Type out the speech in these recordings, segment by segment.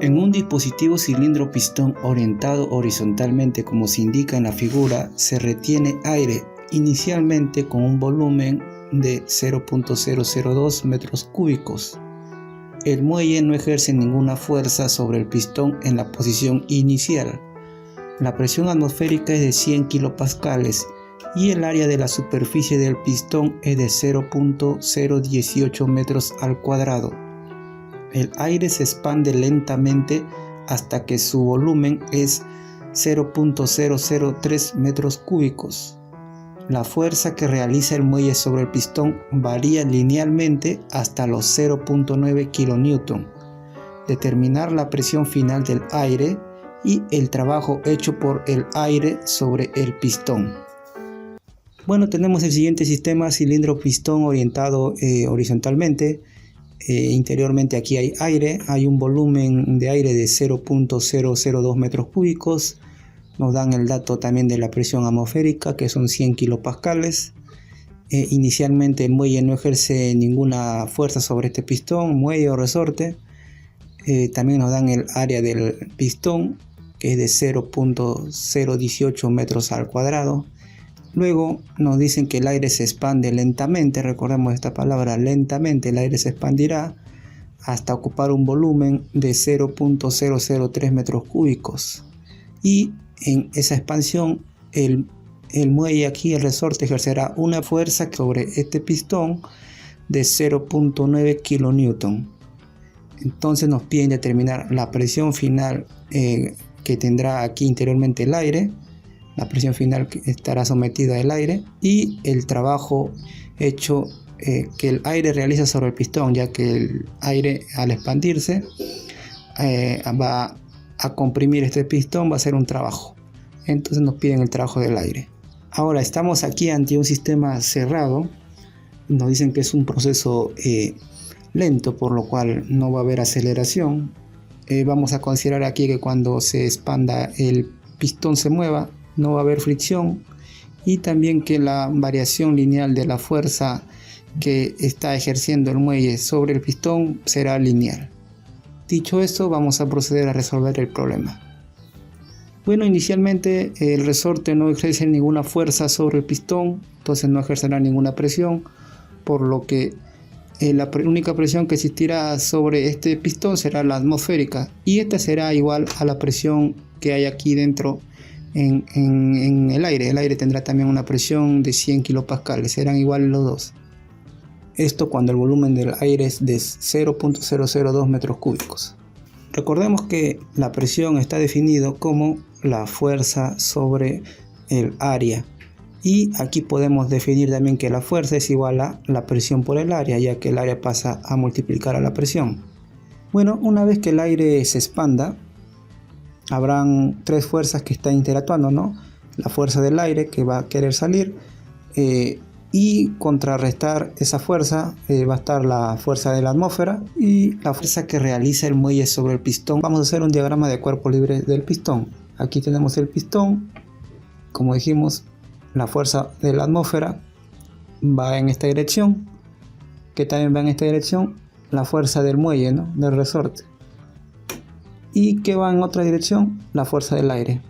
En un dispositivo cilindro pistón orientado horizontalmente como se indica en la figura, se retiene aire inicialmente con un volumen de 0.002 metros cúbicos. El muelle no ejerce ninguna fuerza sobre el pistón en la posición inicial. La presión atmosférica es de 100 kilopascales y el área de la superficie del pistón es de 0.018 metros al cuadrado. El aire se expande lentamente hasta que su volumen es 0.003 metros cúbicos. La fuerza que realiza el muelle sobre el pistón varía linealmente hasta los 0.9 kN. Determinar la presión final del aire y el trabajo hecho por el aire sobre el pistón. Bueno, tenemos el siguiente sistema cilindro-pistón orientado horizontalmente. Interiormente aquí hay aire, hay un volumen de aire de 0.002 metros cúbicos. Nos dan el dato también de la presión atmosférica, que son 100 kilopascales. Inicialmente el muelle no ejerce ninguna fuerza sobre este pistón, muelle o resorte. También nos dan el área del pistón, que es de 0.018 metros al cuadrado. Luego nos dicen que el aire se expande lentamente, recordemos esta palabra, lentamente el aire se expandirá hasta ocupar un volumen de 0.003 metros cúbicos. Y en esa expansión el muelle aquí, el resorte, ejercerá una fuerza sobre este pistón de 0.9 kN. Entonces nos piden determinar la presión final que tendrá aquí interiormente el aire, la presión final que estará sometida al aire y el trabajo hecho que el aire realiza sobre el pistón, ya que el aire al expandirse va a comprimir este pistón, va a hacer un trabajo. Entonces nos piden el trabajo del aire. Ahora estamos aquí ante un sistema cerrado. Nos dicen que es un proceso lento, por lo cual no va a haber aceleración. Vamos a considerar aquí que cuando se expanda el pistón se mueva, no va a haber fricción, y también que la variación lineal de la fuerza que está ejerciendo el muelle sobre el pistón será lineal. Dicho esto, vamos a proceder a resolver el problema. Bueno, inicialmente el resorte no ejerce ninguna fuerza sobre el pistón, entonces no ejercerá ninguna presión, por lo que la única presión que existirá sobre este pistón será la atmosférica, y esta será igual a la presión que hay aquí dentro en el aire. El aire tendrá también una presión de 100 kilopascales, serán iguales los dos. Esto cuando el volumen del aire es de 0.002 metros cúbicos. Recordemos que la presión está definido como la fuerza sobre el área, y aquí podemos definir también que la fuerza es igual a la presión por el área, ya que el área pasa a multiplicar a la presión. Bueno, una vez que el aire se expanda, habrán tres fuerzas que están interactuando, ¿no? La fuerza del aire que va a querer salir, y contrarrestar esa fuerza va a estar la fuerza de la atmósfera y la fuerza que realiza el muelle sobre el pistón. Vamos a hacer un diagrama de cuerpo libre del pistón. Aquí tenemos el pistón, como dijimos, la fuerza de la atmósfera va en esta dirección, que también va en esta dirección la fuerza del muelle, ¿no? Del resorte, y que va en otra dirección la fuerza del aire.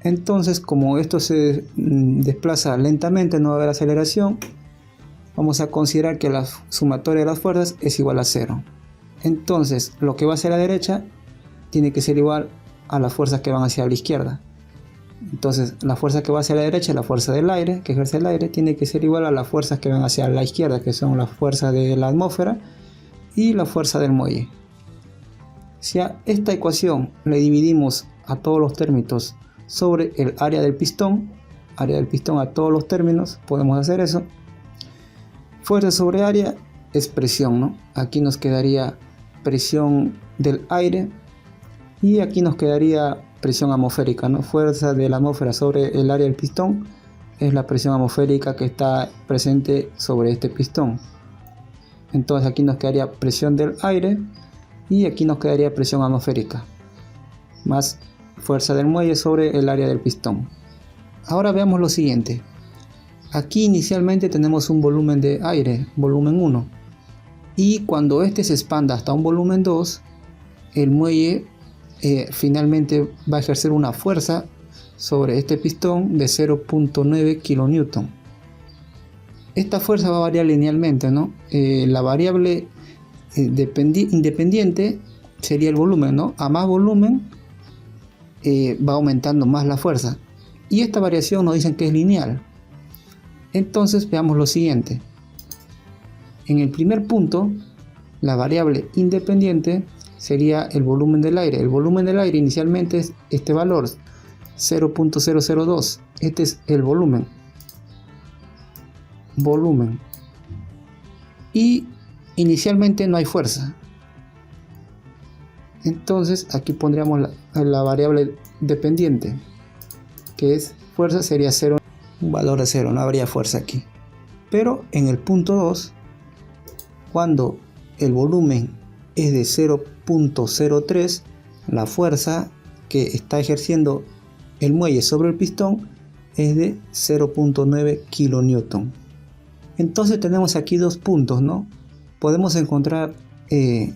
Entonces, como esto se desplaza lentamente, no va a haber aceleración, vamos a considerar que la sumatoria de las fuerzas es igual a 0. Entonces, lo que va hacia la derecha tiene que ser igual a las fuerzas que van hacia la izquierda. Entonces, la fuerza que va hacia la derecha, la fuerza del aire, que ejerce el aire, tiene que ser igual a las fuerzas que van hacia la izquierda, que son las fuerzas de la atmósfera y la fuerza del muelle. Si a esta ecuación le dividimos a todos los términos sobre el área del pistón a todos los términos, podemos hacer eso. Fuerza sobre área es presión, ¿no? Aquí nos quedaría presión del aire y aquí nos quedaría presión atmosférica, ¿no? Fuerza de la atmósfera sobre el área del pistón es la presión atmosférica que está presente sobre este pistón. Entonces aquí nos quedaría presión del aire y aquí nos quedaría presión atmosférica más fuerza del muelle sobre el área del pistón. Ahora veamos lo siguiente. Aquí inicialmente tenemos un volumen de aire, volumen 1, y cuando este se expanda hasta un volumen 2, el muelle finalmente va a ejercer una fuerza sobre este pistón de 0.9 kN. Esta fuerza va a variar linealmente, ¿no? La variable independiente sería el volumen, ¿no? A más volumen va aumentando más la fuerza. Y esta variación nos dicen que es lineal. Entonces veamos lo siguiente. En el primer punto, la variable independiente sería el volumen del aire. El volumen del aire inicialmente es este valor, 0.002. Este es el volumen. Y inicialmente no hay fuerza. Entonces aquí pondríamos la variable dependiente, que es fuerza, sería 0, un valor de 0, no habría fuerza aquí. Pero en el punto 2, cuando el volumen es de 0.03, la fuerza que está ejerciendo el muelle sobre el pistón es de 0.9 kN. Entonces tenemos aquí dos puntos, ¿no? Podemos encontrar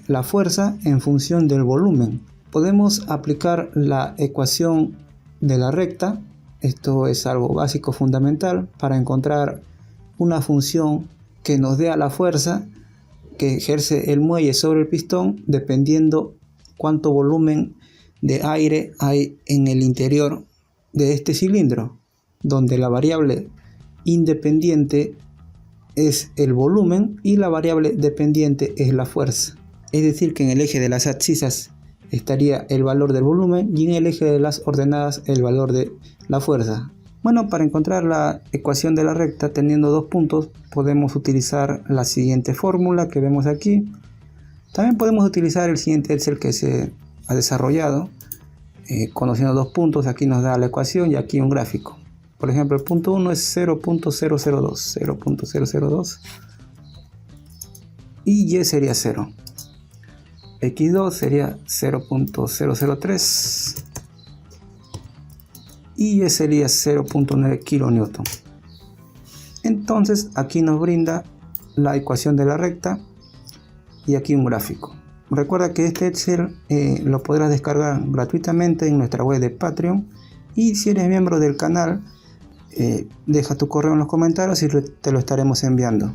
la fuerza en función del volumen. Podemos aplicar la ecuación de la recta. Esto es algo básico, fundamental, para encontrar una función que nos dé a la fuerza que ejerce el muelle sobre el pistón dependiendo cuánto volumen de aire hay en el interior de este cilindro, donde la variable independiente es el volumen y la variable dependiente es la fuerza. Es decir, que en el eje de las abscisas estaría el valor del volumen y en el eje de las ordenadas el valor de la fuerza. Bueno, para encontrar la ecuación de la recta teniendo dos puntos podemos utilizar la siguiente fórmula que vemos aquí. También podemos utilizar el siguiente Excel que se ha desarrollado. Conociendo dos puntos, aquí nos da la ecuación y aquí un gráfico. Por ejemplo, el punto 1 es 0.002 y y sería 0. X2 sería 0.003 y y sería 0.9 kN. Entonces aquí nos brinda la ecuación de la recta y aquí un gráfico. Recuerda que este Excel lo podrás descargar gratuitamente en nuestra web de Patreon, y si eres miembro del canal deja tu correo en los comentarios y te lo estaremos enviando.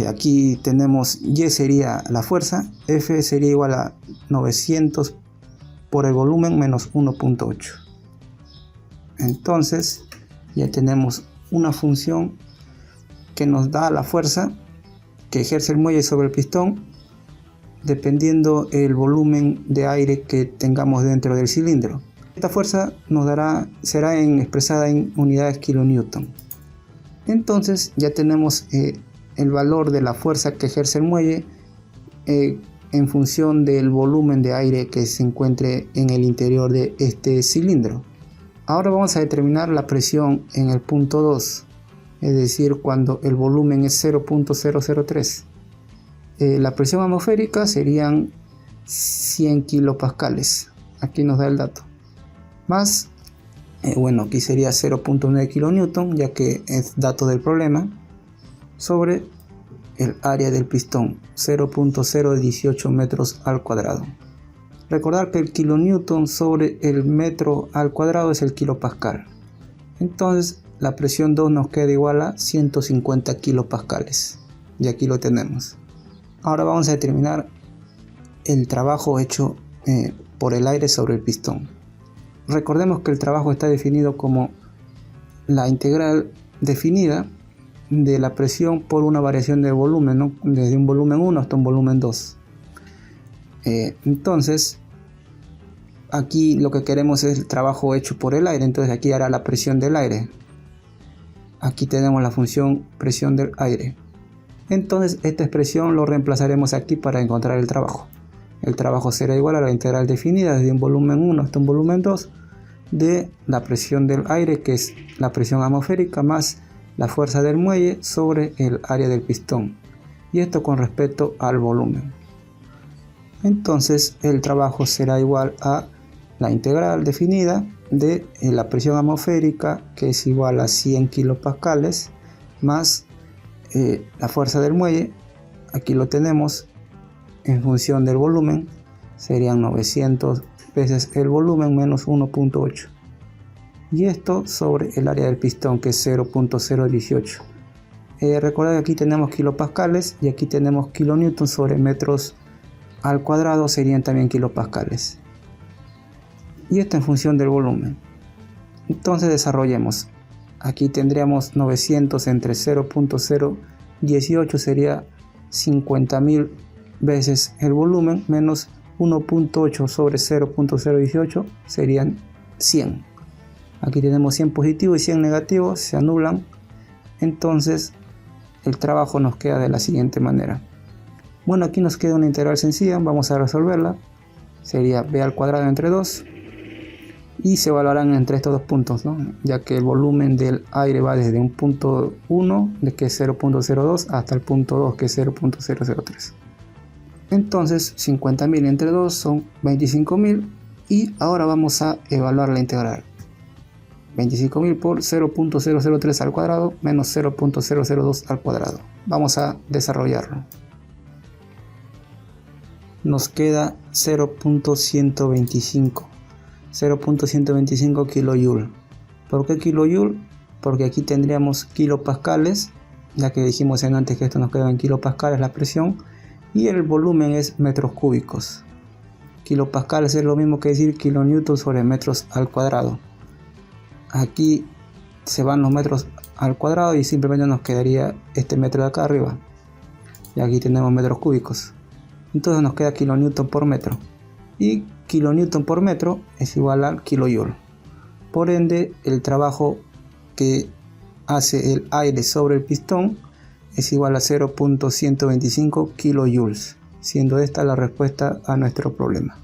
Aquí tenemos Y sería la fuerza, F sería igual a 900 por el volumen menos 1.8. Entonces ya tenemos una función que nos da la fuerza que ejerce el muelle sobre el pistón dependiendo el volumen de aire que tengamos dentro del cilindro. Esta fuerza será expresada en unidades kilonewton. Entonces ya tenemos el valor de la fuerza que ejerce el muelle en función del volumen de aire que se encuentre en el interior de este cilindro. Ahora vamos a determinar la presión en el punto 2, es decir, cuando el volumen es 0.003. La presión atmosférica serían 100 kilopascales. Aquí nos da el dato. Más, bueno, aquí sería 0.9 kN, ya que es dato del problema, sobre el área del pistón, 0.018 metros al cuadrado. Recordar que el kilonewton sobre el metro al cuadrado es el kilopascal. Entonces la presión 2 nos queda igual a 150 kilopascales. Y aquí lo tenemos. Ahora vamos a determinar el trabajo hecho por el aire sobre el pistón. Recordemos que el trabajo está definido como la integral definida de la presión por una variación de volumen, ¿no? Desde un volumen 1 hasta un volumen 2. Entonces aquí lo que queremos es el trabajo hecho por el aire, entonces aquí hará la presión del aire. Aquí tenemos la función presión del aire. Entonces esta expresión lo reemplazaremos aquí para encontrar el trabajo. El trabajo será igual a la integral definida desde un volumen 1 hasta un volumen 2 de la presión del aire, que es la presión atmosférica, más la fuerza del muelle sobre el área del pistón, y esto con respecto al volumen. Entonces el trabajo será igual a la integral definida de la presión atmosférica, que es igual a 100 kilopascales, más la fuerza del muelle, aquí lo tenemos en función del volumen, serían 900 veces el volumen menos 1.8. Y esto sobre el área del pistón, que es 0.018. Recordad que aquí tenemos kilopascales y aquí tenemos kilonewtons sobre metros al cuadrado, serían también kilopascales. Y esto en función del volumen. Entonces desarrollemos. Aquí tendríamos 900 entre 0.018 sería 50.000 veces el volumen menos 1.8 sobre 0.018 serían 100. Aquí tenemos 100 positivos y 100 negativos, se anulan. Entonces el trabajo nos queda de la siguiente manera. Bueno, aquí nos queda una integral sencilla, vamos a resolverla. Sería b al cuadrado entre 2 y se evaluarán entre estos dos puntos, ¿no? Ya que el volumen del aire va desde un punto 1, que es 0.02, hasta el punto 2, que es 0.003. Entonces 50.000 entre 2 son 25.000 y ahora vamos a evaluar la integral. 25.000 por 0.003 al cuadrado menos 0.002 al cuadrado. Vamos a desarrollarlo. Nos queda 0.125 kilojoule. ¿Por qué kilojoule? Porque aquí tendríamos kilopascales, ya que dijimos antes que esto nos queda en kilopascales la presión, y el volumen es metros cúbicos. Kilopascales es lo mismo que decir kilonewton sobre metros al cuadrado. Aquí se van los metros al cuadrado y simplemente nos quedaría este metro de acá arriba. Y aquí tenemos metros cúbicos. Entonces nos queda kilonewton por metro. Y kilonewton por metro es igual al kilojoule. Por ende, el trabajo que hace el aire sobre el pistón es igual a 0.125 kilojoules, siendo esta la respuesta a nuestro problema.